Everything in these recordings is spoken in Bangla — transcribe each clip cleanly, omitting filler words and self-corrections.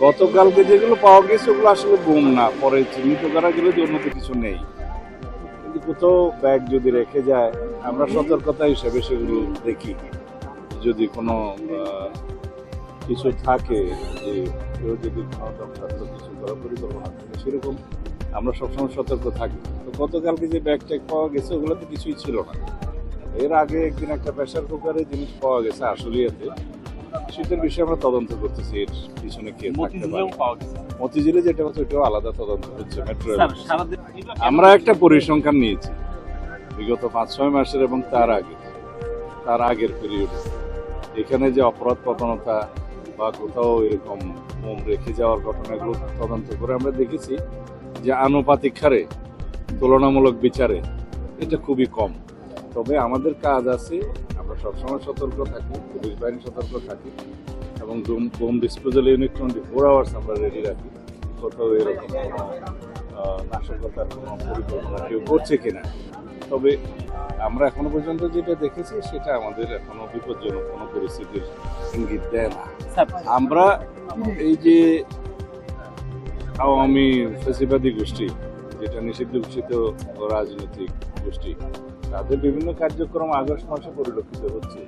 গতকালকে যেগুলো পাওয়া গেছে ওগুলো আসলে গুম না, পরে চিহ্নিত করা গেলে যে অন্য কিছু নেই, কিন্তু কোথাও ব্যাগ যদি রেখে যায় আমরা সতর্কতা হিসেবে সেগুলো দেখি। যদি কোনো কিছু থাকে, যে কেউ যদি কোনো দরখাস্ত কিছু করার পরিকল্পনা থাকে সেরকম আমরা সবসময় সতর্ক থাকি। তো গতকালকে যে ব্যাগ ট্যাগ পাওয়া গেছে ওগুলোতে কিছুই ছিল না। এর আগে একদিন একটা প্রেসার কুকারে জিনিস পাওয়া গেছে আশুলিয়াতে, সেটার বিষয়ে আমরা তদন্ত করতেছি, এর পিছনে কে থাকতে পারে। মতিঝিলে যেটা হচ্ছে ওইটাও আলাদা তদন্ত হচ্ছে। মেট্রো আমরা একটা পরিসংখ্যান নিয়েছি বিগত 5-6 মাসের এবং তার আগের পিরিয়ডে এখানে যে অপরাধ প্রবণতা বা কোথাও এরকম বোম রেখে যাওয়ার ঘটনাগুলো তদন্ত করে আমরা দেখেছি যে আনুপাতিক হারে তুলনামূলক বিচারে এটা খুবই কম। তবে আমাদের কাজ আছে, আমরা সবসময় সতর্ক থাকি, পুলিশ বাহিনী সতর্ক থাকি এবং বোম ডিসপোজাল ইউনিট 24 আওয়ার্স আমরা রেডি রাখি। কোথাও এরকম কোনো নাশকতার কোনো পরিকল্পনা কেউ করছে কিনা। তবে আমরা এখনো পর্যন্ত যেটা দেখেছি সেটা আমাদের এখনো বিপজ্জনক কোনো পরিস্থিতির ইঙ্গিত দেয় না। আমরা এই যে আওয়ামী ফ্যাসিবাদী গোষ্ঠী, যেটা নিষিদ্ধ ঘোষিত রাজনৈতিক গোষ্ঠী, তাদের বিভিন্ন কার্যক্রম আগস্ট মাসে পরিলক্ষিত হচ্ছে।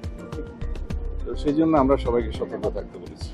তো সেই জন্য আমরা সবাইকে সতর্ক থাকতে বলেছি।